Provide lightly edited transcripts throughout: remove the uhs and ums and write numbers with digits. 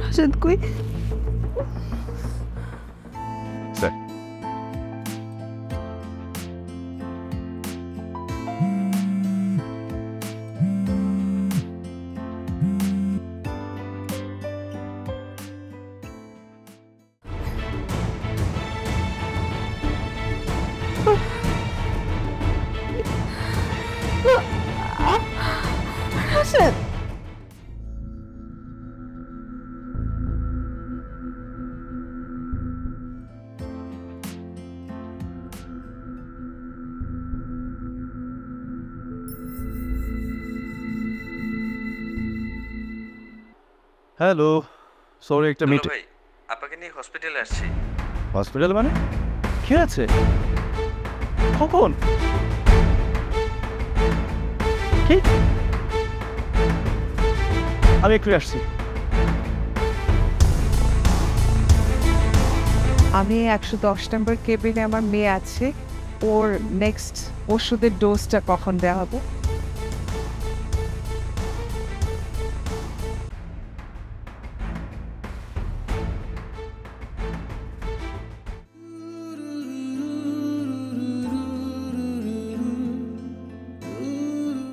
রাশেদ কই? Sir Rashed hello sorry একটা hello meeting ভাই, আপনাকে নিয়ে হসপিটালে আসছি। হসপিটাল মানে কি আছে কখন কি আমি একটু আসছি আমি 110 নম্বর কেবিনে আমার মেয়ে আছে, ওর নেক্সট ওষুধের ডোজটা কখন দেওয়া হবে?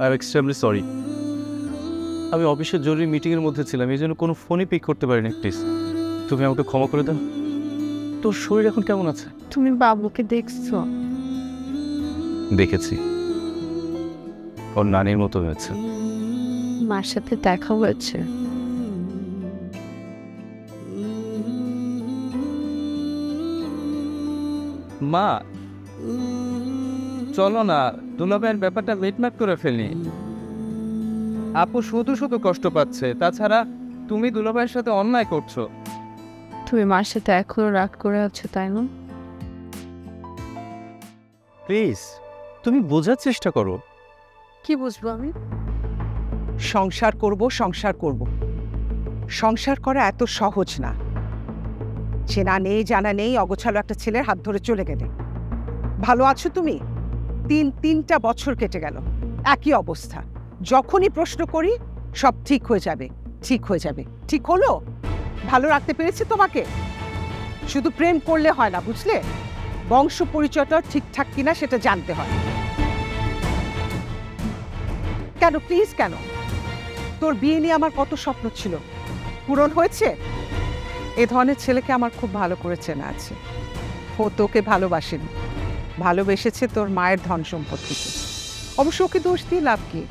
আই এম এক্সট্রিমলি সরি আমি অফিসের জরুরি মিটিংয়ের মধ্যে ছিলাম এই জন্য কোনো ফোনই পিক করতে পারিনি প্লিজ তুমি আমাকে ক্ষমা করে দাও তোর শরীর এখন কেমন আছে তুমি বাবুকে দেখছো? দেখেছি ওর নানির মতো হয়েছে মার সাথে দেখা হয়েছে? মা চলো না দুলাভাইয়ের ব্যাপারটা মিটমাট করে ফেলনি আপু শুধু শুধু কষ্ট পাচ্ছে তাছাড়া তুমি দুলাভাইয়ের সাথে অন্যায় করছো তুমি মার সাথে এখনো রাগ করে আছো তাই না? প্লিজ তুমি বোঝার চেষ্টা করো কি বুঝবো আমি? সংসার করব সংসার করব সংসার করা এত সহজ না। চেনা নেই জানা নেই অগোছালো একটা ছেলের হাত ধরে চলে গেলে। ভালো আছো তুমি? তিনটা বছর কেটে গেল, একই অবস্থা। যখনই প্রশ্ন করি সব ঠিক হয়ে যাবে ঠিক হয়ে যাবে। ঠিক হলো? ভালো রাখতে পেরেছি তোমাকে? শুধু প্রেম করলে হয় না, বুঝলে? বংশ পরিচয়টা ঠিকঠাক কিনা সেটা জানতে হয়। কেন প্লিজ কেন? তোর বিয়ে নিয়ে আমার কত স্বপ্ন ছিল, পূরণ হয়েছে? এ ধরনের ছেলেকে আমার খুব ভালো করে চেনা আছে। ও তোকে ভালোবাসেনি, ভালোবেসেছে তোর মায়ের ধন সম্পত্তিকে। অবশ্য ওকে দোষ দিয়ে লাভ কি?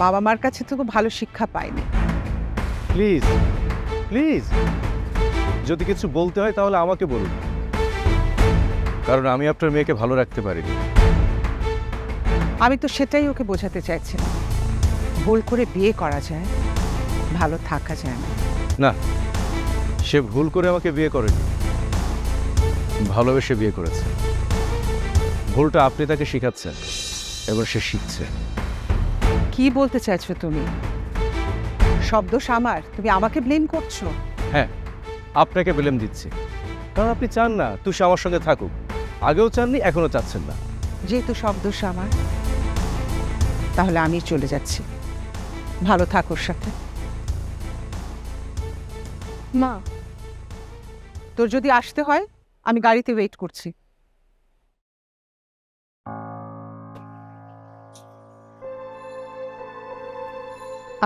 বাবা মার কাছে তো ভালো শিক্ষা পায়নি। প্লিজ প্লিজ যদি কিছু বলতে হয় তাহলে আমাকে বলুন, কারণ আমি আপনার মেয়েকে ভালো রাখতে পারিনি। আমি তো সেটাই ওকে বোঝাতে চাইছিলাম। ভুল করে বিয়ে করা যায়, ভালো থাকা যায় না। না, সে ভুল করে আমাকে বিয়ে করেনি, ভালোবেসে বিয়ে করেছে। ভুলটা আপনি তাকে শেখাচ্ছেন, এবার সে শিখছে। কি বলতে চাইছো তুমি? সব দোষ আমার, তুমি আমাকে ব্লেম করছো? হ্যাঁ, আপনাকে ব্লেম দিচ্ছি, কারণ আপনি চান না তুষি আমার সঙ্গে থাকুক। আগেও চাননি, এখনো চাচ্ছেন না। যেহেতু সব দোষ আমার, তাহলে আমি চলে যাচ্ছি। ভালো থাক ওর সাথে। মা, তোর যদি আসতে হয় আমি গাড়িতে ওয়েট করছি।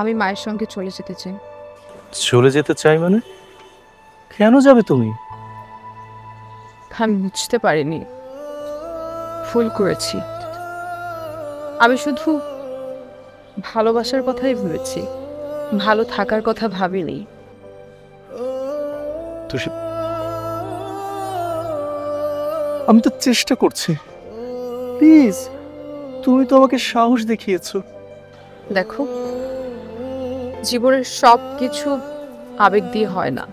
আমি মায়ের সঙ্গে চলে যেতে চাই। চলে যেতে চাই মানে? কেন যাবে তুমি? আমি বুঝতে পারিনি, ভুল করেছি। আমি শুধু ভালোবাসার কথাই ভেবেছি, ভালো থাকার কথা ভাবিনি। তুষি, আমি তো চেষ্টা করছি, প্লিজ তুমি তো আমাকে সাহস দেখিয়েছো। দেখো, জীবনের সব কিছু আবেগ দিয়ে হয় না।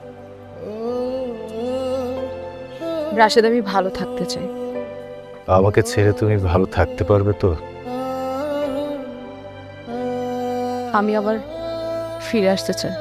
রাশেদ, আমি ভালো থাকতে চাই। আমাকে ছেড়ে তুমি ভালো থাকতে পারবে তো? আমি আবার ফিরে আসতে চাই।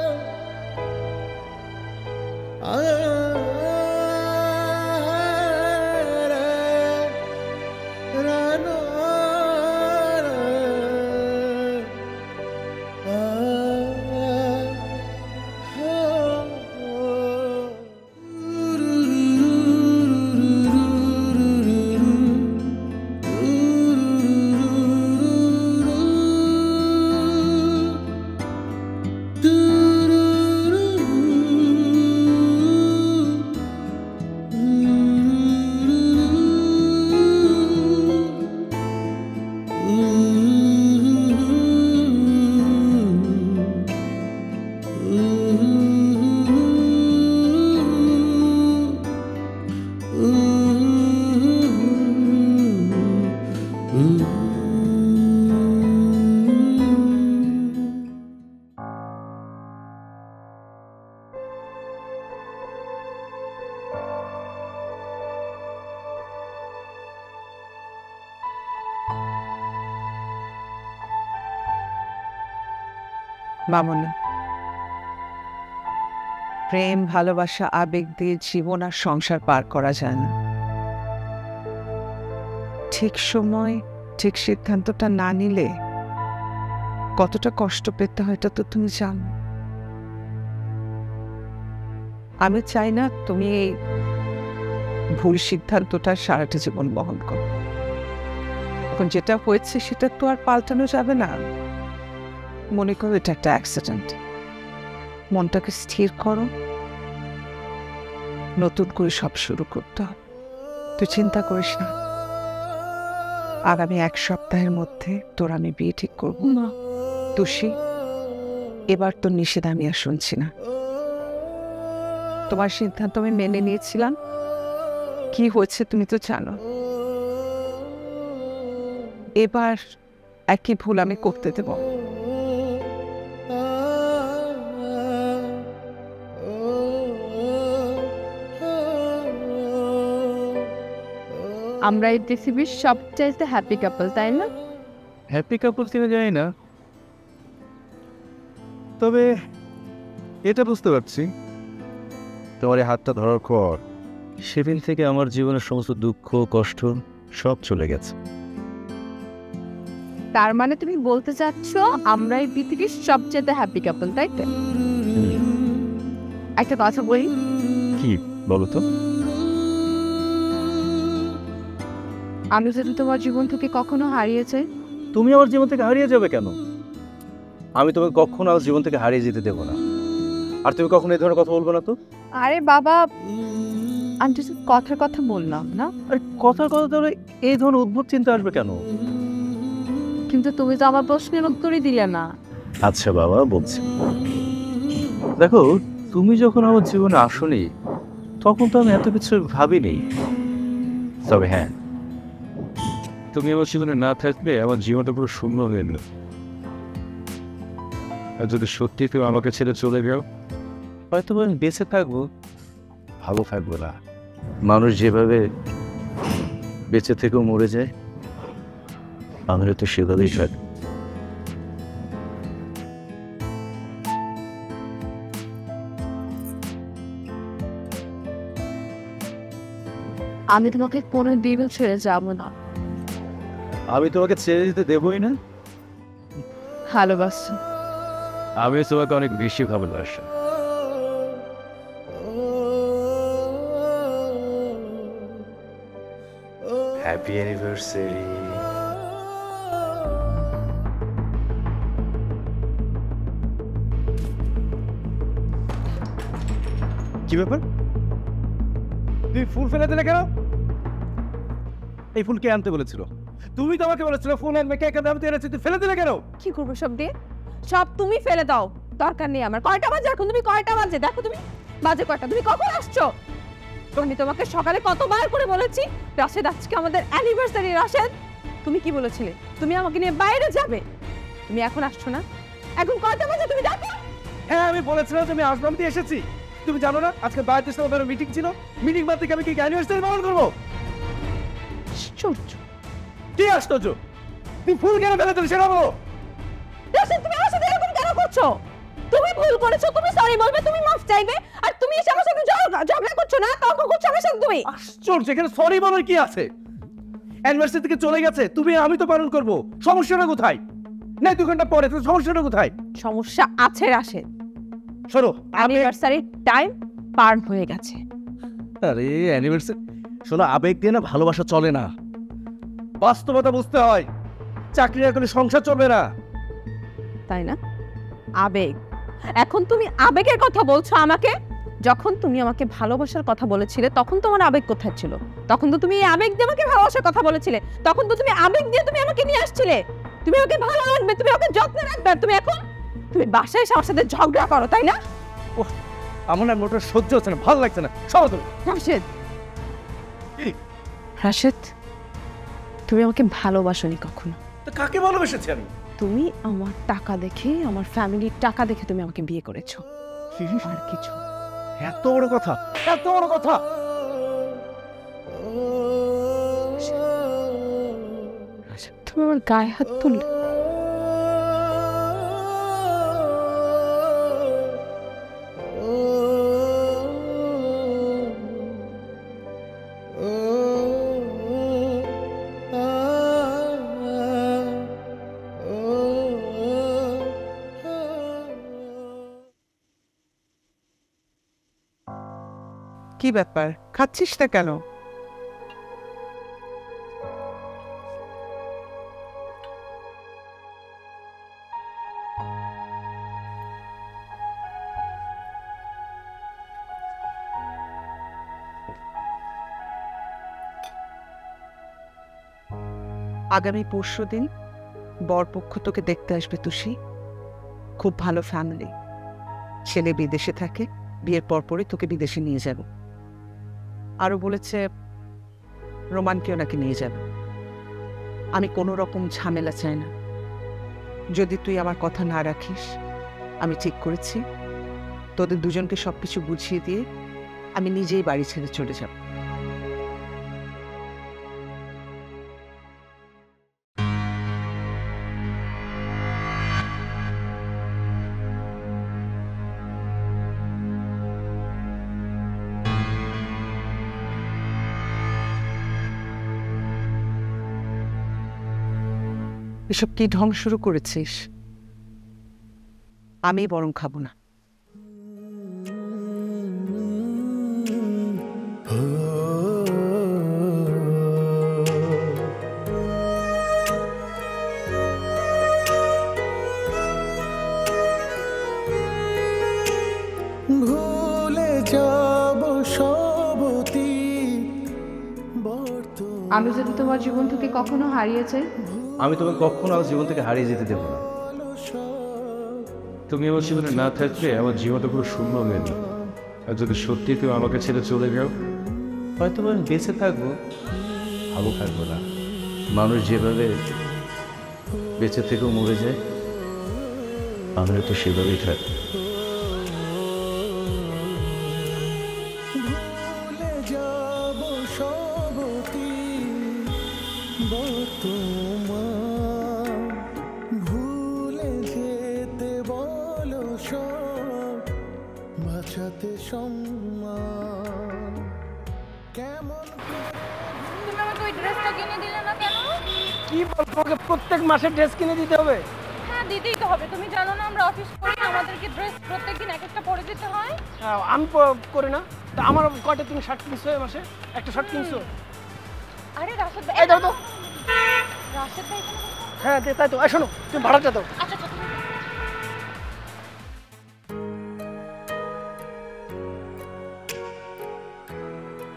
মামনি, প্রেম ভালোবাসা আবেগ দিয়ে জীবন আর সংসার পার করা যায় না। ঠিক সময় ঠিক সিদ্ধান্তটা না নিলে কতটা কষ্ট পেতে হয় এটা তো তুমি জানো। আমি চাই না তুমি এই ভুল সিদ্ধান্তটা সারাটা জীবন বহন করো। এখন যেটা হয়েছে সেটা তো আর পাল্টানো যাবে না। মনে করো এটা একটা অ্যাক্সিডেন্ট। মনটাকে স্থির করো, নতুন করে সব শুরু করতে হবে। তুই চিন্তা করিস না, আগামী 1 সপ্তাহের মধ্যে তোর আমি বিয়ে ঠিক করবো। তুষি, এবার তোর নিষেধ আমি আর শুনছি না। তোমার সিদ্ধান্ত আমি মেনে নিয়েছিলাম। কি হয়েছে তুমি তো জানো। এবার একই ভুল আমি করতে দেব। আমরা এই পৃথিবীর সবচাইতে হ্যাপি কাপল, তাই না? হ্যাপি কাপল কিনা জানি না, তবে এটা বুঝতে পারছি তোমার এই হাতটা ধরার পর সেদিন থেকে আমার জীবনের সমস্ত দুঃখ কষ্ট সব চলে গেছে। তার মানে তুমি বলতে চাচ্ছ আমরা এই পৃথিবীর সবচাইতে হ্যাপি কাপল, তাই তো? একটা কথা বলি, কি বলো তো? আমি যদি তোমার জীবন থেকে কখনো হারিয়ে যাই? তুমি আমার জীবন থেকে হারিয়ে যাবে কেন? আমি তোমাকে কখনো আমার জীবন থেকে হারিয়ে যেতে দেবো না। আর তুমি কখনো এই ধরনের কথা বলবো না তো। আরে বাবা, আমি তো শুধু কথার কথা বললাম না। আরে কথার কথা তাহলে এই ধরনের উদ্ভট চিন্তা আসবে কেন? কিন্তু তুমি তো আমার প্রশ্নের উত্তরই দিলে না। আচ্ছা বাবা, বলছি। দেখো, তুমি যখন আমার জীবনে আসোনি তখন তো আমি এত কিছু ভাবিনি। তবে হ্যাঁ, তুমি আমার জীবনে না থাকলে আমার জীবনটা পুরো শূন্য হয়ে গেল। আর যদি সত্যি তুমি আমাকে ছেড়ে চলে যাও, হয়তো আমি বেঁচে থাকবো, ভালো থাকবো না। মানুষ যেভাবে বেঁচে থেকেও মরে যায়, আমিও তো সেভাবেই থাকি। আমি তোমাকে কোনো দিনও ছেড়ে যাবো না। আমি তোমাকে ছেড়ে দিতে দেবই না। ভালোবাসো। আমি তোমাকে অনেক বেশি ভালোবাসি। Happy anniversary. কি ব্যাপার? তুই ফুল ফেলে দিলে কেন? এই ফুল কে আনতে বলেছিল? তুমি তো আমাকে বলেছিলে ফুল আনবে, কেক আনতে এনেছি, তুই ফেলে দিলে কেন? কি করবো সব দিয়ে? সব তুমি ফেলে দাও, দরকার নেই আমার। কয়টা বাজে এখন? তুমি কয়টা বাজে দেখো, তুমি বাজে কয়টা? তুমি কখন আসছো? আমি তোমাকে সকালে কতবার করে বলেছি রাশেদ আজকে আমাদের অ্যানিভার্সারি। রাশেদ, তুমি কি বলেছিলে? তুমি আমাকে নিয়ে বাইরে যাবে। তুমি এখন আসছো না? এখন কয়টা বাজে তুমি দেখো। হ্যাঁ, আমি বলেছিলাম যে আমি আসবো, আমি তো এসেছি। তুমি জানো না আজকে বাড়িতে এসে ওদের মিটিং ছিল? মিটিং বাদ থেকে আমি কি অ্যানিভার্সারি পালন করবো? আশ্চর্য। কি আশ্চর্য? তুমি ফুল কেন ফেলে দিলে সেটা বলো। রাশেদ, তুমি আমার সাথে এরকম কেন করছো? তুমি ভুল করেছো, তুমি সরি বলবে, তুমি মাফ চাইবে, আর তুমি এসে আমার সাথে ঝগড়া করছো না, তর্ক করছো আমার সাথে তুমি। আশ্চর্য, এখানে সরি বলার কি আছে? অ্যানিভার্সারি থেকে চলে গেছে, তুমি আমি তো পালন করবো, সমস্যাটা কোথায়? না 2 ঘন্টা পরে, তো সমস্যাটা কোথায়? সমস্যা আছে রাশেদ। শোনো, অ্যানিভার্সারি টাইম পার হয়ে গেছে। আরে অ্যানিভার্সারি, শোনো, আবেগ দিয়ে না ভালোবাসা চলে না, বাস্তবতা বুঝতে হয়। চাকরি না করলে সংসার চলবে না। তাই না? আবেগ। এখন তুমি আবেগের কথা বলছো আমাকে? যখন তুমি আমাকে ভালোবাসার কথা বলেছিলে তখন তোমার আবেগ কোথায় ছিল? তখন তো তুমি এই আবেগ দিয়ে আমাকে ভালোবাসার কথা বলেছিলে। তখন তো তুমি আবেগ দিয়ে তুমি আমাকে নিয়ে আসছিলে। তুমি আমাকে ভালো রাখবে, তুমি আমাকে যত্নে রাখবে, আর তুমি এখন তুমি বাসায় এসে আমার সাথে ঝগড়া করো, তাই না? আমার না মোটর সহ্য হচ্ছে না, ভালো লাগছে না। সরো তুমি। রাশেদ, রাশেদ, তুমি আমাকে ভালোবাসোনি কখনো। তো কাকে ভালোবেসেছি আমি? তুমি আমার টাকা দেখে, আমার ফ্যামিলির টাকা দেখে তুমি আমাকে বিয়ে করেছো, আর কিছু। এত বড় কথা, এত বড় কথা। তুমি আমার গায়ে হাত তুললে। কি ব্যাপার, খাচ্ছিস না কেন? আগামী পরশুদিন বরপক্ষ তোকে দেখতে আসবে তুষি। খুব ভালো ফ্যামিলি, ছেলে বিদেশে থাকে, বিয়ের পরপরই তোকে বিদেশে নিয়ে যাব। আরো বলেছে রোমানকেও নাকি নিয়ে যাবে। আমি কোনো রকম ঝামেলা চাই না। যদি তুই আমার কথা না রাখিস, আমি ঠিক করেছি তোদের দুজনকে সবকিছু বুঝিয়ে দিয়ে আমি নিজেই বাড়ি ছেড়ে চলে যাব। এসব কি ঢং শুরু করেছিস? আমি বরং খাবো না। ভুলে যাব সবতি আমি যদি তোমার জীবন থেকে কখনো হারিয়েছে, আমি তোমাকে কখনো আমার জীবন থেকে হারিয়ে যেতে দেবো না। তুমি আমার জীবনে না থাকলে আমার জীবনটা পুরো শূন্য হয়ে যাবে। আর যদি সত্যি তুমি আমাকে ছেড়ে চলে যাও, হয়তো আমি বেঁচে থাকবো, ভালো থাকবো না। মানুষ যেভাবে বেঁচে থেকেও মরে যায়, আমরা তো সেভাবেই থাকি। ভুলে যাব সবতি বর্তমান, ভুলে যেতে বলো সব, বাঁচাতে সম্মান। কেমন তুমি আমাকে ওই ড্রেসটা কিনে দিলে না কেন? কি বলবো, তোমাকে প্রত্যেক মাসে ড্রেস কিনে দিতে হবে? হ্যাঁ, দিতেই তো হবে। তুমি জানো না আমরা অফিস করি, আমাদেরকে ড্রেস প্রত্যেকদিন এক একটা পরে দিতে হয়। আমি করি না, তা আমার কয়টা তুমি শার্ট কিনছো এই মাসে? একটা শার্ট কিনছো? আরে রাশেদ ভাই, এই দাও তো। রাশেদ ভাই এখানে বসো। হ্যাঁ তাই তো। এই শোনো, তুমি ভাড়াটা দাও। আচ্ছা আচ্ছা, তুমি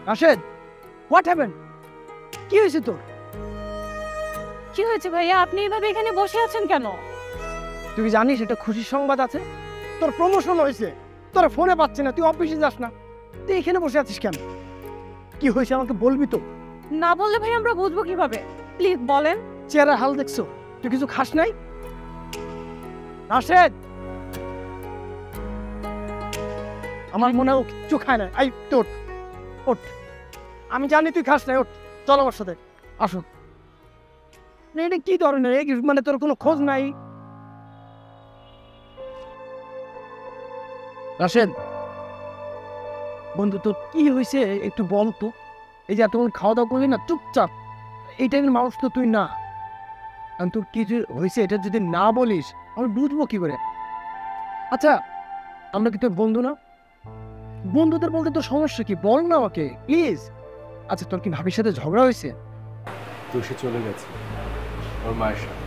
রাশেদ, হোয়াট হ্যাপেন্ড? কি হয়েছে তোর? কি হয়েছে ভাইয়া? আপনি এভাবে এখানে বসে আছেন কেন? তুই জানিস এটা খুশির সংবাদ আছে? তোর প্রমোশন হয়েছে, তোর ফোনে পাচ্ছে না, তুই অফিসে যাস না, তুই এখানে বসে আছিস কেন? কি হয়েছে আমাকে বলবি তো? না বললে ভাই আমরা বুঝবো কিভাবে? প্লিজ বলেন। চেহারা হাল দেখছো? তুই কিছু খাস নাই? রাশেদ, আমার মনে হয় ও কিচ্ছু খায় না। আই তোর ওঠ, আমি জানি তুই খাস নাই, ওঠ, চল আমার সাথে আসো। না, এটা কি ধরনের, মানে তোর কোনো খোঁজ নাই? রাশেদ বন্ধু, তোর কি হয়েছে একটু বল তো। এই যে এতক্ষণ খাওয়া দাওয়া করলি না চুপচাপ, এই টাইপের মানুষ তো তুই না। আর তোর কি হয়েছে এটা যদি না বলিস আমি বুঝবো কি করে? আচ্ছা, আমরা কি তোর বন্ধু না? বন্ধুদের বলতে তোর সমস্যা কি, বল না আমাকে প্লিজ। আচ্ছা, তোর কি ভাবির সাথে ঝগড়া হয়েছে? তুষি চলে গেছে ওর মায়ের সাথে,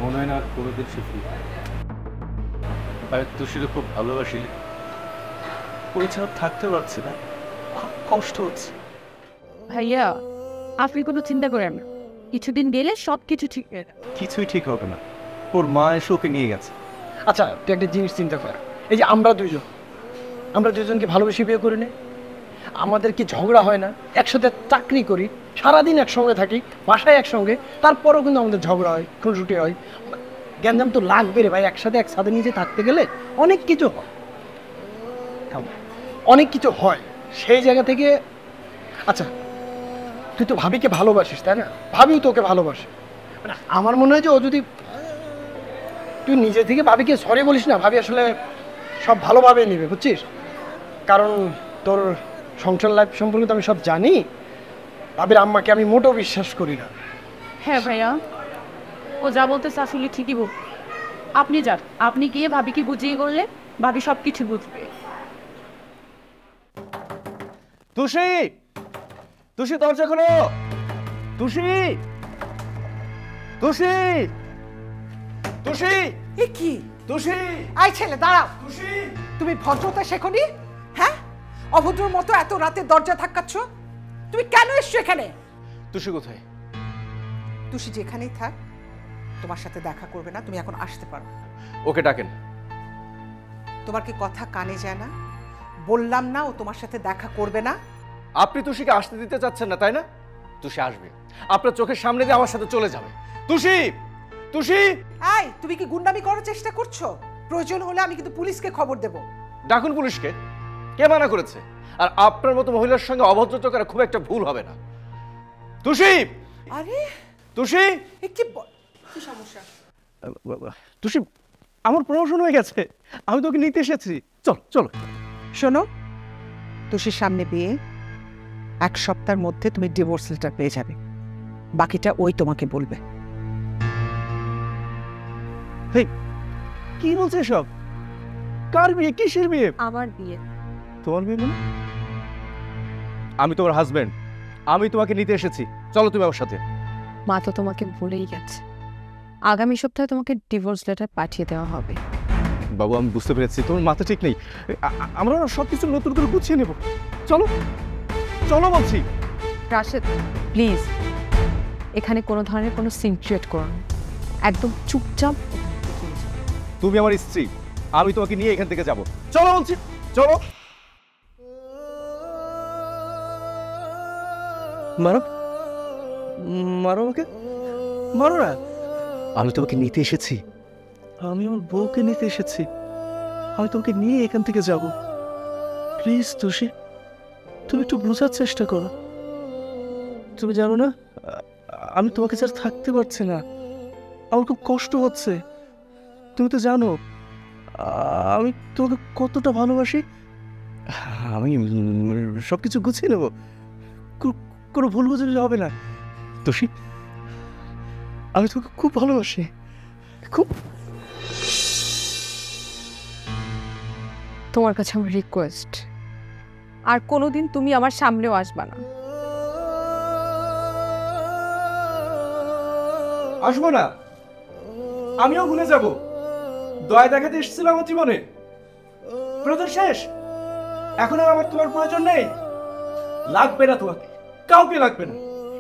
মনে হয় না কোনোদিন সে ফিরবে। আমি তুষিকে খুব ভালোবাসি, ওই ছাড়া থাকতে পারছি না, খুব কষ্ট হচ্ছে। ভাইয়া আপনি কোনো চিন্তা করেন না, কিছুদিন গেলে সব কিছু ঠিক হয়ে যাবে। কিছুই ঠিক হবে না, ওর মা এসে ওকে নিয়ে গেছে। আচ্ছা, তুই একটা জিনিস চিন্তা কর, এই যে আমরা দুজনকে ভালোবেসে বিয়ে করে নে, আমাদের কি ঝগড়া হয় না? একসাথে চাকরি করি, সারাদিন একসঙ্গে থাকি, বাসায় একসঙ্গে, তারপরেও কিন্তু আমাদের ঝগড়া হয়, খুনসুটি হয়, গ্যাঞ্জাম তো লাগবে রে ভাই। একসাথে নিজে থাকতে গেলে অনেক কিছু হয়, অনেক কিছু হয় সেই জায়গা থেকে। আচ্ছা, তুই তো ভাবিকে ভালোবাসিস তাই না? ভাবিও তোকে ভালোবাসে, মানে আমার মনে হয় যে ও যদি তুই নিজে থেকে ভাবিকে সরি বলিস না, ভাবি আসলে সব ভালোভাবে নেবে, বুঝছিস? কারণ তোর সংসার লাইফ সম্পর্কে তো আমি সব জানি। ভাবির আম্মাকে আমি মোটেও বিশ্বাস করি না। হ্যাঁ ভাইয়া, ও যা বলতে আসলে ঠিকই বল। আপনি যান, আপনি গিয়ে ভাবিকে বুঝিয়ে করলে ভাবি সব কিছু বুঝবে। তুষি, তুষি দরজা খোলো। তুষি, তুষি, তুষি, এ কি? তুষি, আই ছেলে দাঁড়াও। তুষি। তুমি ভদ্রতা শেখনি? হ্যাঁ, অভদ্রর মতো এত রাতে দরজা ধাক্কাচ্ছ? তুমি কেন এসছো এখানে? তুষি কোথায়? তুষি যেখানেই থাক, তোমার সাথে দেখা করবে না। তুমি এখন আসতে পারো। ওকে ডাকেন। তোমার কি কথা কানে যায় না? বললাম না ও তোমার সাথে দেখা করবে না। আপনি তুষিকে আসতে দিতে চাচ্ছেন না, তাই না? তুষি আসবে, আপনার চোখের সামনে দিয়ে আমার সাথে চলে যাবে। তুষি, তুষি। এই, তুমি কি গুন্ডামি করার চেষ্টা করছো? প্রয়োজন হলে আমি কিন্তু পুলিশকে খবর দেব। ডাকুন পুলিশকে। কে মানা করেছে? আর আপনার মতো মহিলার সঙ্গে অভদ্রতা করা খুব একটা ভুল হবে না। তুষি, আরে তুষি, কি সমস্যা? তুষি, আমার প্রমোশন হয়ে গেছে, আমি তোকে নিতে এসেছি। চল চলো। শোনো, তুষির সামনে বিয়ে, 1 সপ্তাহের মধ্যে তুমি ডিভোর্স লেটার পেয়ে যাবে। বাকিটা ওই তোমাকে বলবে। কি বলছে সব? কার বিয়ে? কিসের বিয়ে? আমার বিয়ে। তোমার বিয়ে মানে? আমি তোমার হাজবেন্ড, আমি তোমাকে নিতে এসেছি। চলো তুমি আমার সাথে। মা তো তোমাকে ভুলেই গেছে। আগামী সপ্তাহে তোমাকে ডিভোর্স লেটার পাঠিয়ে দেওয়া হবে। বাবু, আমি বুঝতে পেরেছি তোমার মাথা ঠিক নেই। আমরা সবকিছু নতুন করে গুছিয়ে নেব। চলো চলো বলছি। রাশেদ, প্লিজ এখানে কোনো ধরনের কোনো সিন ক্রিয়েট করো না। একদম চুপচাপ। তুমি আমার স্ত্রী, আমি তোমাকে নিয়ে এখান থেকে যাব। চলো বলছি, চলো। মারো, মারো আমাকে, মারো না। আমি তোমাকে নিতে এসেছি। আমি আমার বউকে নিতে এসেছি। আমি তোমাকে নিয়ে এখান থেকে যাব। প্লিজ তুষি, তুমি একটু বোঝার চেষ্টা করো। তুমি জানো না, আমি তোমাকে ছাড়া থাকতে পারছি না। আমার খুব কষ্ট হচ্ছে। তুমি তো জানো আমি তোমাকে কতটা ভালোবাসি। আমি সবকিছু গুছিয়ে নেব, কোনো ভুল বুঝে হবে না। তুষি, আমি তোমাকে খুব ভালোবাসি, খুব। তোমার কাছে আমার রিকোয়েস্ট, আর কোনোদিন তুমি আমার সামনেও আসবা না। আসবো না, আমিও ভুলে যাব। দয়া দেখাতে এসেছিলাম আমার জীবনে, প্রয়োজন শেষ। এখন আর আমার তোমার প্রয়োজন নেই। লাগবে না তোমাকে, কাউকে লাগবে না।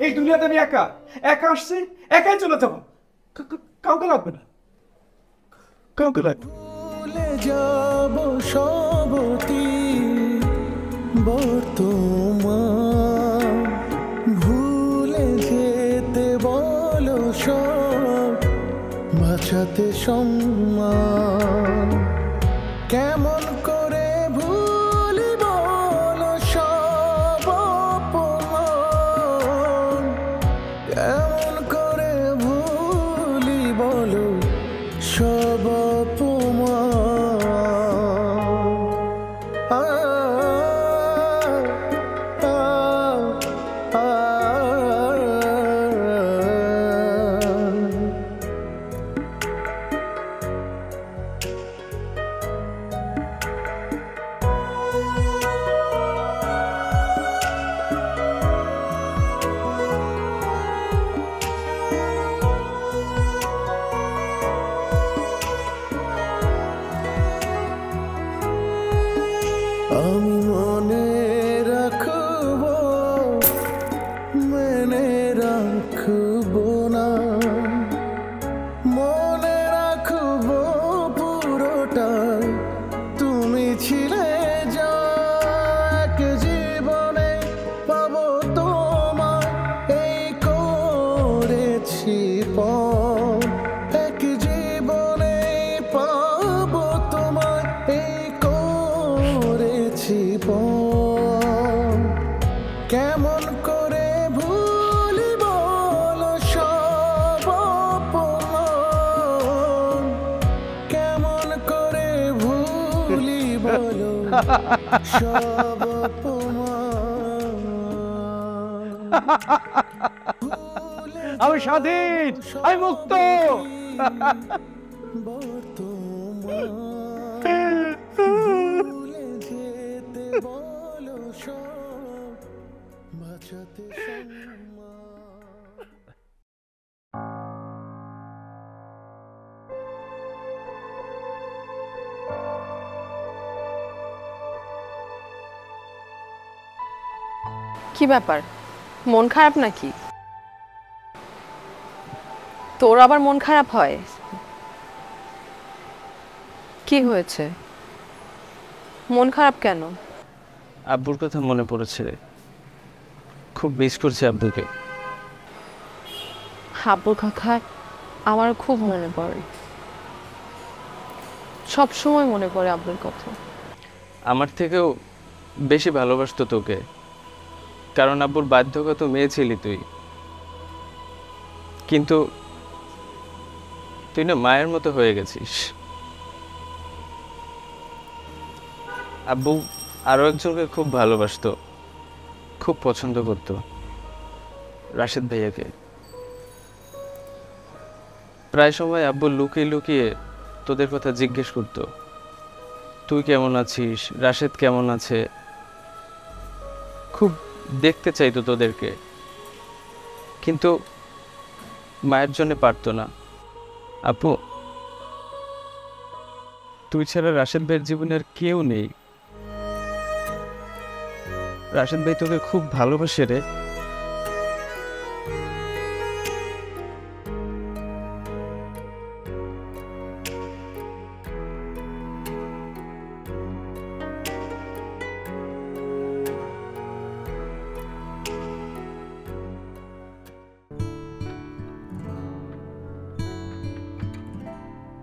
এই দুনিয়াতে আমি একা একা আসছি, একাই চলে যাব। কাউকে লাগবে না, কাউকে লাগবে। ভুলে যাব সবতি বর্তমান, ভুলে যেতে বলো সব, বাঁচাতে সম্মান। কেমন করে ভুলি বলো সব অপমান, কেমন করে ভুলি বলো সব অপমান। আমি মনে রাখব, মেনে রাখব না, মনে রাখব পুরোটাই তুমি ছিলে যা। এক জীবনে পাবো তোমার, এই করেছি পণ। এক জীবনে পাবো তোমার, এই করেছি পণ। কেমন করে ভুলি বলো সব অপমান, কেমন করে ভুলি বলো সব অপমান। আমি স্বাধীন, আমি মুক্ত। বর্তমান, ভুলে যেতে বলো সব, কি ব্যাপার, মন খারাপ নাকি? তোর আবার মন খারাপ হয়? কি হয়েছে, মন খারাপ কেন? আব্বুর কথা মনে পড়েছে রে, খুব মিস করছি আব্বুকে। আব্বুর কথা আমার খুব মনে পড়ে, সব সময় মনে পড়ে আব্বুর কথা। আমার থেকেও বেশি ভালোবাসতো তোকে, কারণ আব্বুর বাধ্যগত মেয়ে ছিলি তুই। কিন্তু তুই না মায়ের মতো হয়ে গেছিস। আব্বু আরো একজনকে খুব ভালোবাসতো, খুব পছন্দ করতো, রাশেদ ভাইয়াকে। প্রায় সময় আব্বু লুকিয়ে লুকিয়ে তোদের কথা জিজ্ঞেস করতো, তুই কেমন আছিস, রাশেদ কেমন আছে। খুব দেখতে চাইতো তোদেরকে, কিন্তু মায়ের জন্য পারতো না। আপু, তুই ছাড়া রাশেদ ভাইয়ের জীবনে আর কেউ নেই। রাশেদ ভাই তোকে খুব ভালোবাসে রে।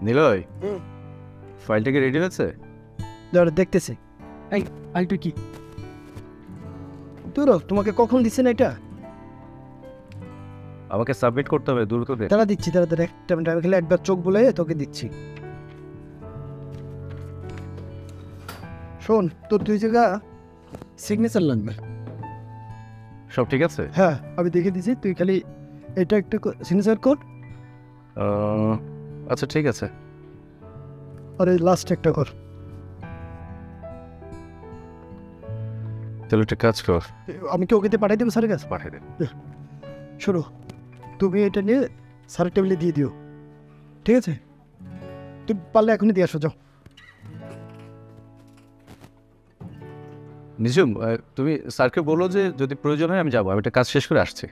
নিলয়, ফাইলটা কি রেডি হয়েছে? দাঁড়া দেখতেছি। এই আইটু কি তোর তোমাকে কখন দিছে না এটা? আমাকে সাবমিট করতে হবে, দ্রুত দে। তারা দিচ্ছি, তারা একটা মিনিট, আমি খালি একবার চোখ বুলাই তোকে দিচ্ছি। শোন, তোর দুই জায়গা সিগনেচার লাগবে। সব ঠিক আছে? হ্যাঁ, আমি দেখে দিছি, তুই খালি এটা একটা সিগনেচার কর। আচ্ছা ঠিক আছে। আর এই লাস্ট একটা কর। তাহলে একটা কাজ কর, আমি কি ওকে পাঠাই দেবো স্যারের কাছে? পাঠিয়ে দে। শোনো, তুমি এটা নিয়ে স্যারের টেবিলে দিয়ে দিও, ঠিক আছে? তুমি পারলে এখনই দিয়ে আসো, যাও। নিজুম, তুমি স্যারকে বলো যে যদি প্রয়োজন হয় আমি যাবো, আমি একটা কাজ শেষ করে আসছি।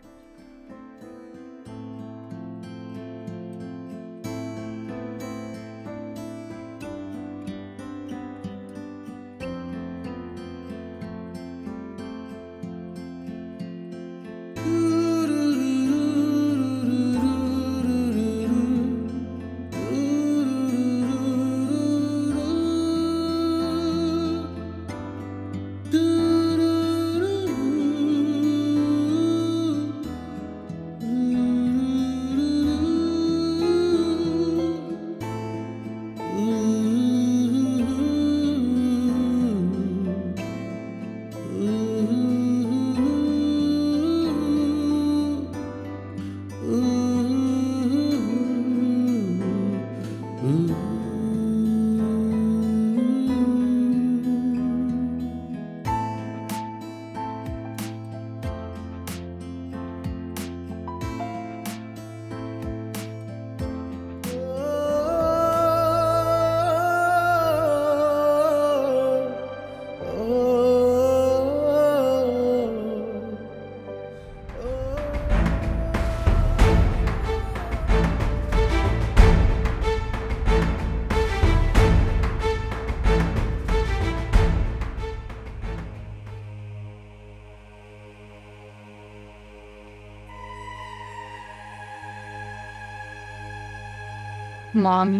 মা, আমি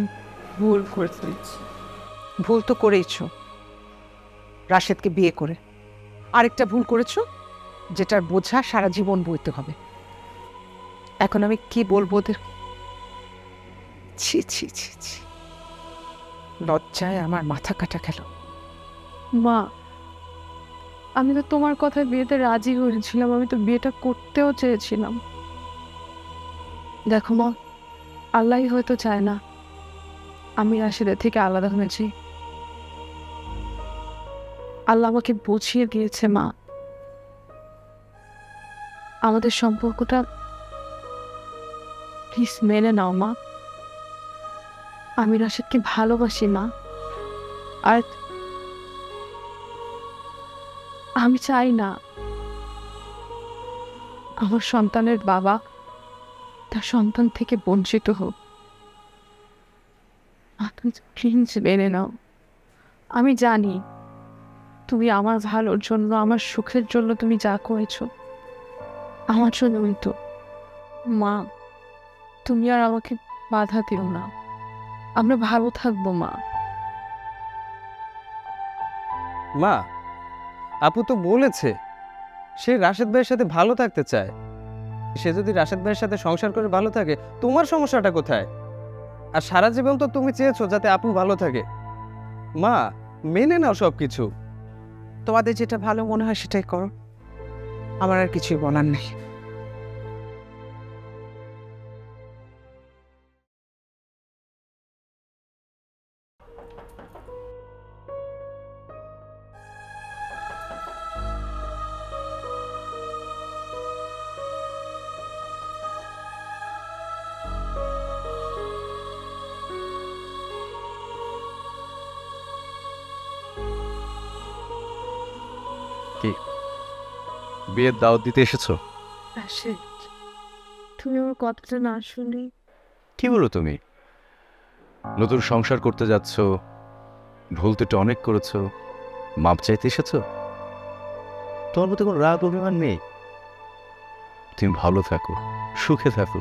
ভুল করেছি। ভুল তো করেইছো, রাশেদকে বিয়ে করে। আরেকটা ভুল করেছো, যেটার বোঝা সারা জীবন বইতে হবে। এখন আমি কি বলবো ওদের? ছি ছি ছি ছি, লজ্জায় আমার মাথা কাটা গেল। মা, আমি তো তোমার কথায় বিয়েতে রাজি হয়েছিলাম, আমি তো বিয়েটা করতেও চেয়েছিলাম। দেখো মা, আল্লাহই হয়তো চায় না আমি রাশেদের থেকে আলাদা হয়েছি। আল্লাহ আমাকে বুঝিয়ে দিয়েছে মা, আমাদের সম্পর্কটা প্লিজ মেনে নাও মা। আমি রাশেদকে ভালোবাসি মা, আর আমি চাই না আমার সন্তানের বাবা তার সন্তান থেকে বঞ্চিত হোক। তুমি প্লিজ মেনে নাও। আমি জানি তুমি আমার ভালোর জন্য, আমার সুখের জন্য তুমি যা করেছো আমার জন্যই তো। মা, তুমি আর আমাকে বাধা দিও না, আমরা ভালো থাকবো মা। মা, আপু তো বলেছে সে রাশেদ ভাইয়ের সাথে ভালো থাকতে চায়। সে যদি রাশেদ ভাইয়ের সাথে সংসার করে ভালো থাকে, তোমার সমস্যাটা কোথায়? আর সারা জীবন তো তুমি চেয়েছো যাতে আপু ভালো থাকে। মা, মেনে নাও সব কিছু। তোমাদের যেটা ভালো মনে হয় সেটাই করো, আমার আর কিছুই বলার নেই। কি বিয়ের দাওয়াত দিতে এসেছো? রাশেদ, তুমি আমার কথাটা না শুনে। কি বলো তুমি? নতুন সংসার করতে যাচ্ছ, ভুল তো এটা অনেক করেছো, মাপ চাইতে এসেছো? তোমার মধ্যে কোনো রাগ অভিমান নেই? তুমি ভালো থাকো, সুখে থাকো,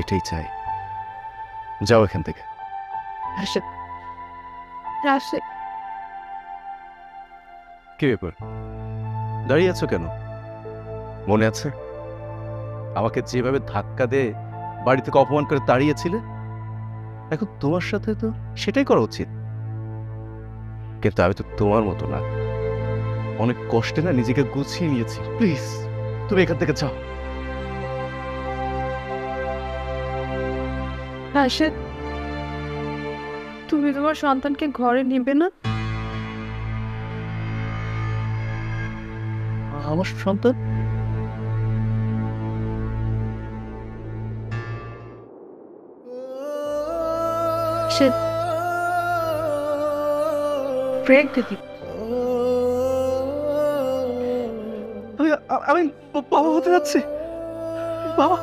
এটাই চাই। যাও এখান থেকে। রাশেদ, রাশেদ, কি ব্যাপার, দাঁড়িয়ে আছো কেন? মনে আছে আমাকে যেভাবে ধাক্কা দিয়ে বাড়ি থেকে অপমান করে তাড়িয়েছিলে? এখন তোমার সাথে তো সেটাই করা উচিত। কিন্তু আমি তো তোমার মতো না, অনেক কষ্টে না নিজেকে গুছিয়ে নিয়েছি। প্লিজ তুমি এখান থেকে যাও। রাশেদ, তুমি তোমার সন্তানকে ঘরে নিবে না? আমার সন্তান? সে ব্রেক দিদি, আমি আমি বাবা হতে যাচ্ছি। বাবা,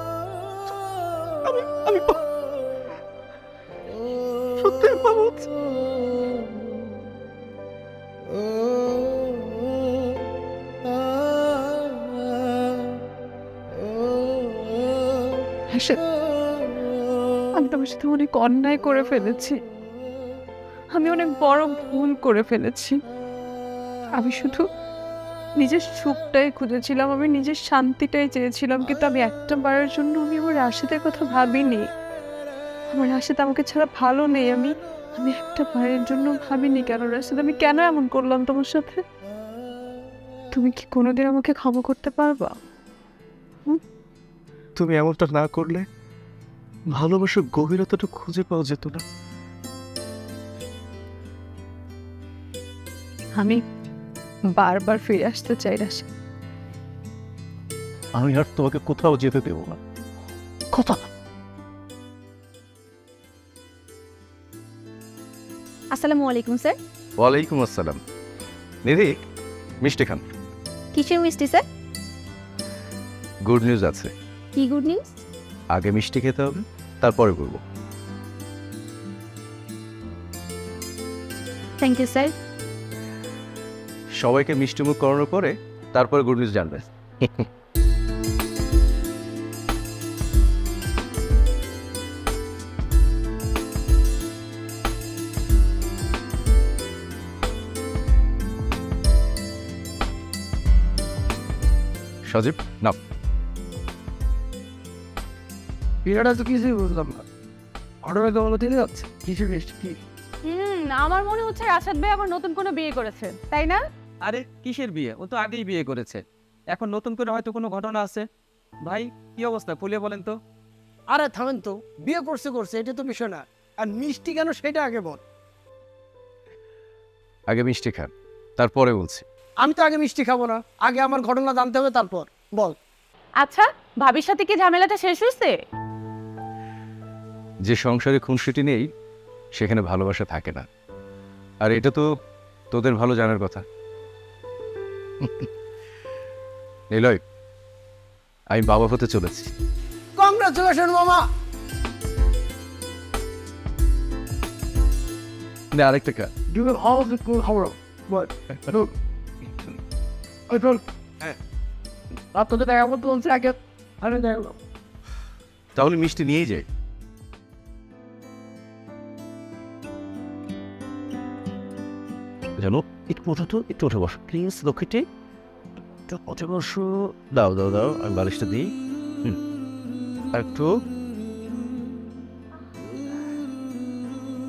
আমি আমি সত্যি বাবা হচ্ছি। রাশেদ, আমি তোমার সাথে অনেক অন্যায় করে ফেলেছি, আমি অনেক বড় ভুল করে ফেলেছি। আমি শুধু নিজের সুখটাই খুঁজেছিলাম, আমি নিজের শান্তিটাই চেয়েছিলাম, কিন্তু আমি একটা বারের জন্য আমি আমার রাশেদের কথা ভাবিনি। আমার রাশেদ আমাকে ছাড়া ভালো নেই, আমি একটা বারের জন্য ভাবিনি। কেন রাশেদ, আমি কেন এমন করলাম তোমার সাথে? তুমি কি কোনোদিন আমাকে ক্ষমা করতে পারবা? তুমি এমনটা না করলে ভালোবাসার গভীরতাটা খুঁজে পাওয়া যেত না। আমি বারবার ফিরে আসতে চাই রাশেদ। আমি আর তোমাকে কোথাও যেতে দেব না। কথা। আসসালামু আলাইকুম স্যার। ওয়ালাইকুম আসসালাম। নিধি, মিষ্টি খান। কিসের মিষ্টি স্যার? গুড নিউজ আছে। কি গুড নিউজ? আগে মিষ্টি খেতে হবে, তারপরে বলবো। Thank you sir. সবাইকে মিষ্টি মুখ করানোর পরে তারপরে গুড নিউজ জানবে। সজীব, না বিয়েটা তো কিছুই বুঝলাম না, ঘটনা তো মনে থেকে যাচ্ছে কিছু মিষ্টি কি? আমার মনে হচ্ছে রাশেদ ভাই আবার নতুন কোনো বিয়ে করেছে, তাই না? আরে কিসের বিয়ে? ও তো আগেই বিয়ে করেছে, এখন নতুন করে হয়তো কোনো ঘটনা আছে। ভাই কি অবস্থা খুলে বলেন তো। আরে থামেন তো, বিয়ে করছে এটা তো বিষয় না, আর মিষ্টি কেন সেটা আগে বল। আগে মিষ্টি খান, তারপরে বলছি। আমি তো আগে মিষ্টি খাবো না, আগে আমার ঘটনা জানতে হবে তারপর বল। আচ্ছা, ভাবির সাথে কি ঝামেলাটা শেষ হয়েছে? যে সংসারে খুনসুটি নেই সেখানে ভালোবাসা থাকে না, আর এটা তো তোদের ভালো জানার কথা। নিলয়, আমি বাবা হতে চলেছি। কংগ্রাচুলেশন মামা। না আরেকটা কাজ। You will always be cool, Howard. But look, I told. আপনাদের দেখা করতে বলছে আগে। আরে দেখো। তাহলে মিষ্টি নিয়েই যাই। জানো একটু ওঠো তো, একটু উঠে বসো প্লিজ লক্ষ্মীটি, একটু উঠে বসো। দাও দাও দাও, আমি বালিশটা দিই। একটু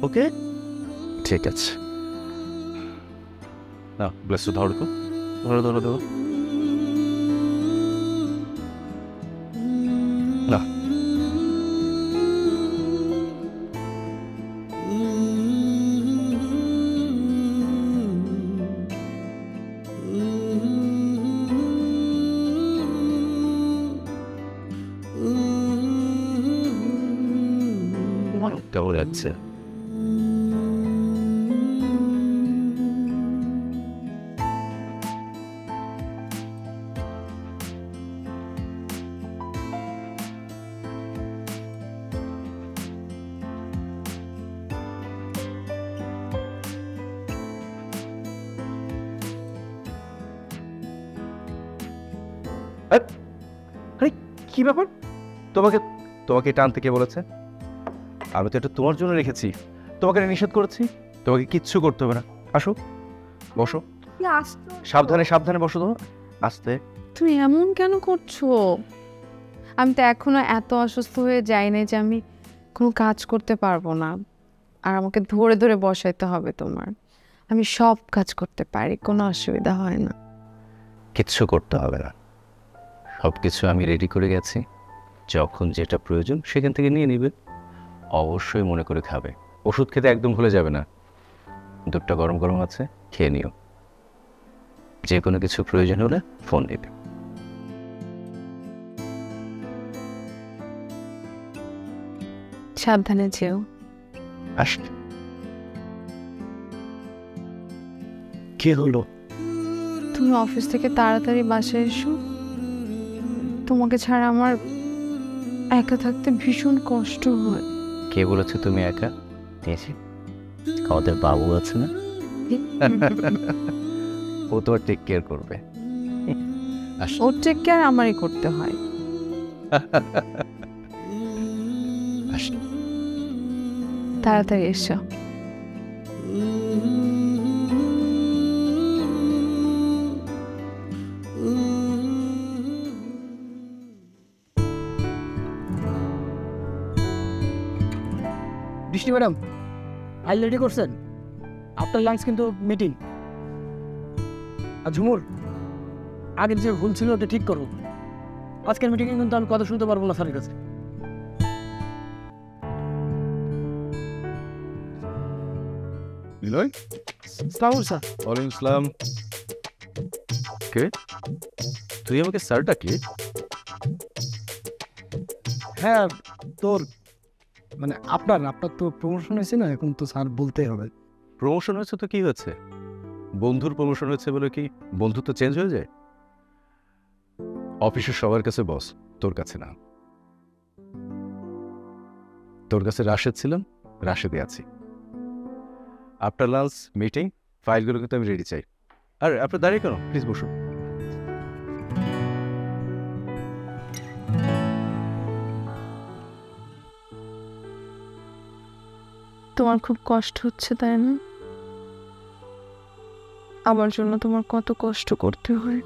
ওকে, ঠিক আছে। না ব্লেস ধরো তো, ধরো ধরো ধরো না। কেমন যাচ্ছে? আরে কি ব্যাপার? তোমাকে তোমাকে টানতে কে বলেছে? আমি তো এটা তোমার জন্য রেখেছি, তোমাকে নিষেধ করেছি। তোমাকে কিচ্ছু করতে হবে না। আসো বসো, সাবধানে সাবধানে বসো তো, আস্তে। তুমি এমন কেন করছো? আমি তো এখনো এত অসুস্থ হয়ে যাইনি যে আমি কোনো কাজ করতে পারবো না, আর আমাকে ধরে ধরে বসাইতে হবে তোমার। আমি সব কাজ করতে পারি, কোনো অসুবিধা হয় না। কিচ্ছু করতে হবে না, সব কিছু আমি রেডি করে গেছি। যখন যেটা প্রয়োজন সেখান থেকে নিয়ে নিবে। অবশ্যই মনে করে খাবে, ওষুধ খেতে একদম ভুলে যাবে না। দুধটা গরম গরম আছে, খেয়ে নিও। যে কোনো কিছু প্রয়োজন হলে ফোন দিবে। সাবধানে যেও। আসলে কি হলো? তুমি অফিস থেকে তাড়াতাড়ি বাসায় এসো। তোমাকে ছাড়া আমার একা থাকতে ভীষণ কষ্ট হয়। কে বলেছে তুমি একা? আমাদের বাবু আছে না, ও তো টেক কেয়ার করবে। ওর টেক কেয়ার আমারই করতে হয়। তাড়াতাড়ি এসো। বৃষ্টি ম্যাডাম, ফাইল রেডি করছেন? আফটার লাঞ্চ কিন্তু মিটিং। আর ঝুমুর, আগের যে ভুল ছিল ওটা ঠিক করো। আজকের মিটিংয়ে কিন্তু আমি কথা শুনতে পারবো না স্যারের কাছে। নিলয়, সালাম স্যার। ওয়ালাইকুম আসসালাম। কে তুই? আমাকে স্যার ডাকি? হ্যাঁ, তোর মানে আপনার তো প্রমোশন হয়েছে না, এখন তো স্যার বলতেই হবে। প্রমোশন হয়েছে তো কি হয়েছে? বন্ধুর প্রমোশন হয়েছে বলে কি বন্ধুত্ব চেঞ্জ হয়ে যায়? অফিসের সবার কাছে বস, তোর কাছে না। তোর কাছে রাশেদ ছিলাম, রাশেদে আছি। আফটার লাঞ্চ মিটিং, ফাইলগুলো কিন্তু আমি রেডি চাই। আর আপনার দাঁড়িয়ে কেন? প্লিজ বসুন। তোমার খুব কষ্ট হচ্ছে তাই না? আমার জন্য তোমার কত কষ্ট করতে হয়।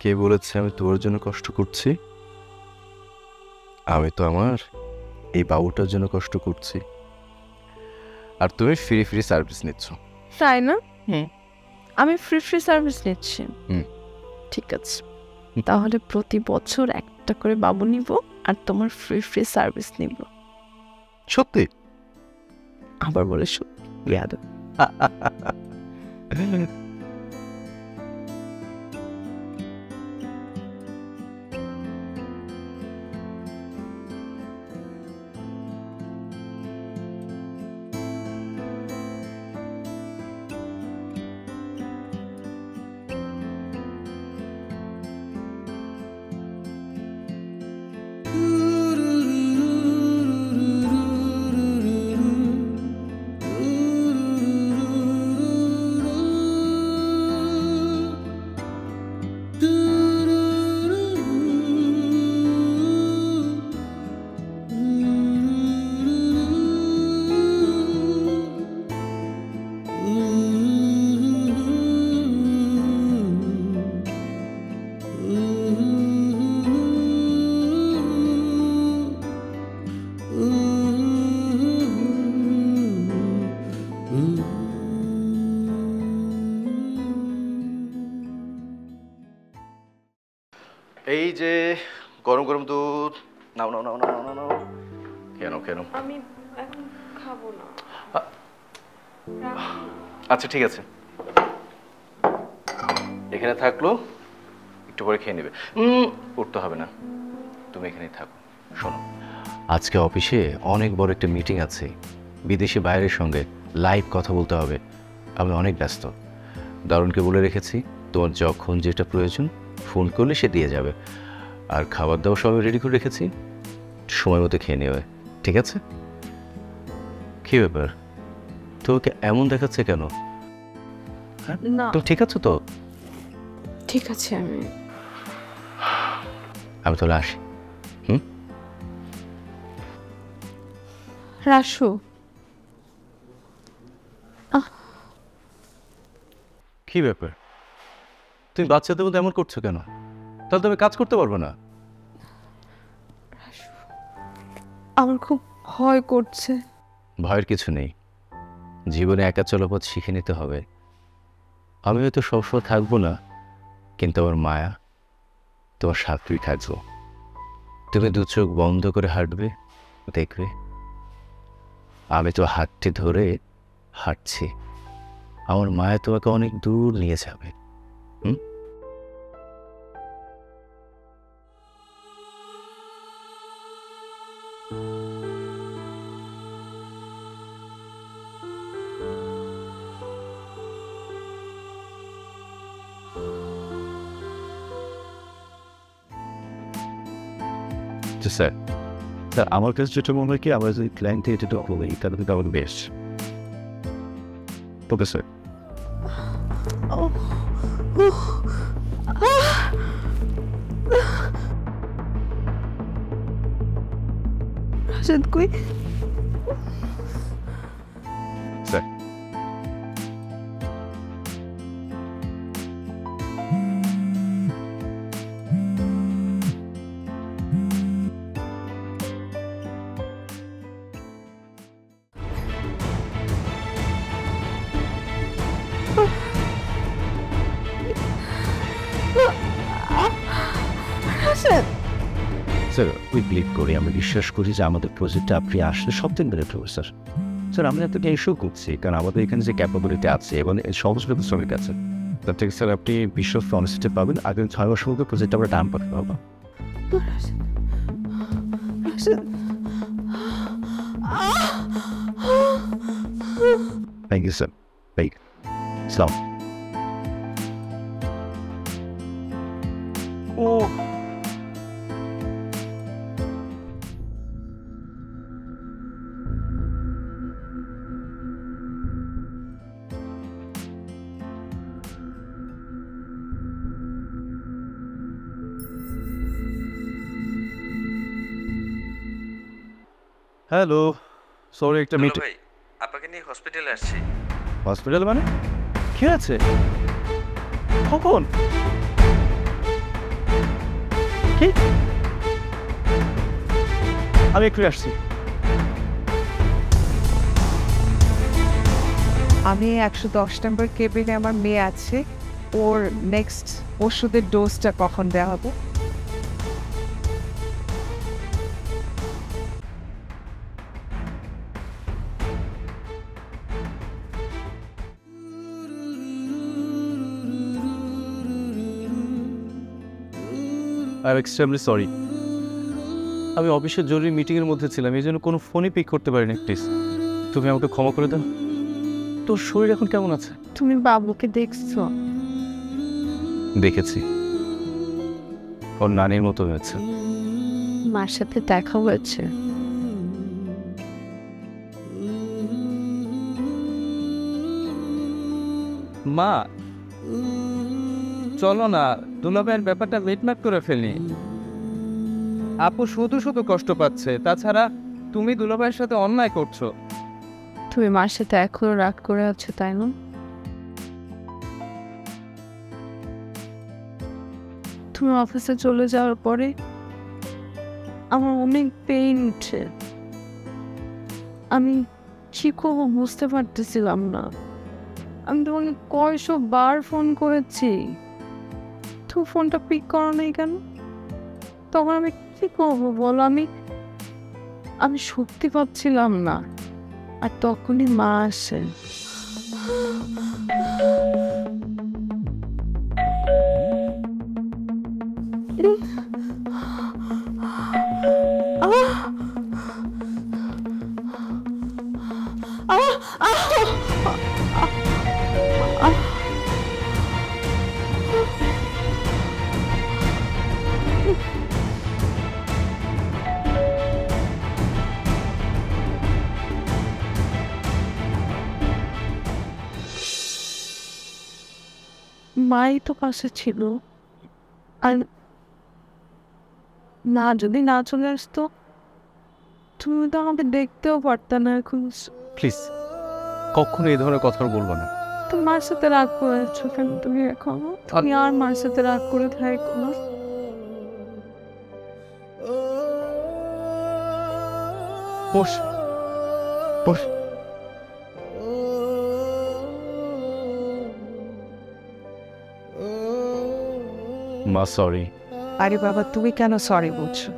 কে বলেছে আমি তোর জন্য কষ্ট করছি? আমি তো আমার এই বাবুটার জন্য কষ্ট করছি। আর তুমি ফ্রি ফ্রি সার্ভিস নিচ্ছ। তাই না? হুম। আমি ফ্রি ফ্রি সার্ভিস নিচ্ছি। ঠিক আছে, তাহলে প্রতি বছর একটা করে বাবু নিব আর তোমার ফ্রি ফ্রি সার্ভিস নিব। সত্যি? আবার বলে সত্যি? বেয়াদব। এই যে গরম গরম দুধ, নাও নাও নাও নাও নাও নাও। কেন কেন? আমি এখন খাবো না। আচ্ছা ঠিক আছে, এখানে থাকলো, একটু পরে খেয়ে নেবে। উঠতে হবে না, তুমি এখানেই থাকো। শোনো, আজকে অফিসে অনেক বড় একটা মিটিং আছে, বিদেশি বাইরের সঙ্গে লাইভ কথা বলতে হবে। আমি অনেক ব্যস্ত। দারুণকে বলে রেখেছি, তোমার যখন যেটা প্রয়োজন ফোন করলে সে দিয়ে যাবে। আর খাবার দাবার সবাই রেডি করে রেখেছি, সময় মতো খেয়ে নেবে, ঠিক আছে? কী ব্যাপার, তোকে এমন দেখাচ্ছে কেন? না তো ঠিক আছে তো? ঠিক আছে, আমি তাহলে আসি। রাসু কি ব্যাপার, তুমি বাচ্চাদের মধ্যে এমন করছো কেন? তাহলে তুমি কাজ করতে পারবো না? আমার খুব ভয় করছে। ভয়ের কিছু নেই, জীবনে একা চলাপথ শিখে নিতে হবে। আমি হয়তো সবসময় থাকবো না, কিন্তু আমার মায়া তোমার সাথেই থাকবো। তুমি দু চোখ বন্ধ করে হাঁটবে, দেখবে আমি তো হাতটি ধরে হাঁটছি। আমার মায়া তোমাকে অনেক দূর নিয়ে যাবে। স্যার, স্যার আমার কাছে যেটা মনে হয় কি, আমরা যদি ক্লায়েন্টে এটা বলি তাহলে কিন্তু আমাদের বেস্ট। Okay sir. রাশেদ কই? স্যার, স্যার উই বিলিভ করি, আমরা বিশ্বাস করি যে আমাদের প্রজেক্টে আপনি আসলে সব দিন বেড়ে উঠবে। স্যার স্যার আমরা আপনাকে ইস্যু করছি কারণ আমাদের এখানে যে ক্যাপাবিলিটি আছে এবং সমস্ত শ্রমিক আছে, তার থেকে স্যার আপনি বিশ্বস্ত অনিশ্চিত পাবেন। আগামী 6 মাসের মধ্যে প্রজেক্ট আমরা ডান পাঠাতে পারবো। Thank you sir. Thank you. সালাম। ও হ্যালো, সরি একটা দুলা মিটিং। ভাই, আপাকে নিয়ে হসপিটালে আসছি। হসপিটাল মানে কি আছে? কখন? কি? আমি একটু আসছি। আমি 110 নম্বর কেবিনে আমার মেয়ে আছে, ওর নেক্সট ওষুধের ডোজটা কখন দেওয়া হবে? আই এম এক্সট্রিমলি সরি, আমি অফিসের জরুরি মিটিংয়ের মধ্যে ছিলাম, এই জন্য কোনো ফোনই পিক করতে পারিনি। প্লিজ তুমি আমাকে ক্ষমা করে দাও। তোর শরীর এখন কেমন আছে? তুমি বাবুকে দেখছো? দেখেছি, ওর নানির মতো হয়েছে। মার সাথে দেখা হয়েছে? মা চলো না, দুলাভাইয়ের ব্যাপারটা মিটমাট করে ফেলি। আপু শুধু শুধু কষ্ট পাচ্ছে, তাছাড়া তুমি দুলাভাইয়ের সাথে অন্যায় করছো। তুমি মার সাথে এখনো রাগ করে আছো, তাই না? তুমি অফিসে চলে যাওয়ার পরে আমার অনেক পেইন উঠছে। আমি কি করবো বুঝতে পারতেছিলাম না। আমি তোমাকে কয়শো বার ফোন করেছি, তুমি ফোনটা পিক করো নাই কেন? তখন আমি কি করবো বলো? আমি সত্যি পাচ্ছিলাম না। আর তখনই মা আসে। মাই তো পাশে ছিল। আর না, যদি না চলে আসতো তুমি তো আমাকে দেখতেও পারতা না এখন। প্লিজ কখনো এই ধরনের কথা বলবো না। তুমি মার সাথে রাগ করেছো কেন তুমি এখন? তুমি আর মার সাথে রাগ করে থাকো না। বস বস। মা সরি। আরে বাবা, তুমি কেন সরি বলছো?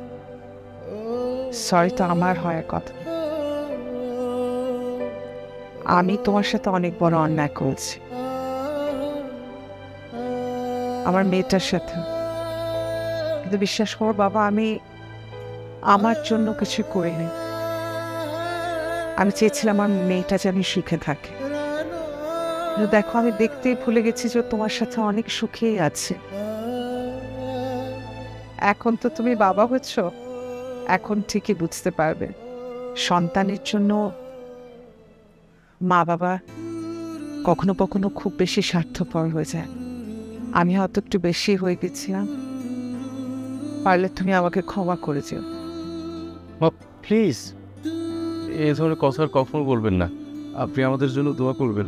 সরি তো আমার হয় কথা। আমি তোমার সাথে অনেক বড় অন্যায় করেছি, আমার মেয়েটার সাথে। কিন্তু বিশ্বাস করো বাবা, আমি আমার জন্য কিছু করিনি। আমি চেয়েছিলাম আমার মেয়েটা যেন সুখে থাকে। কিন্তু দেখো, আমি দেখতেই ভুলে গেছি যে তোমার সাথে অনেক সুখেই আছে। এখন তো তুমি বাবা হচ্ছ, এখন ঠিকই বুঝতে পারবে সন্তানের জন্য মা বাবা কখনো কখনো খুব বেশি স্বার্থপর হয়ে যায়। আমি হয়তো একটু বেশি হয়ে গেছিলাম, পারলে তুমি আমাকে ক্ষমা করে দিও। মা প্লিজ এই ধরনের কথা আর কখনো বলবেন না। আপনি আমাদের জন্য দোয়া করবেন।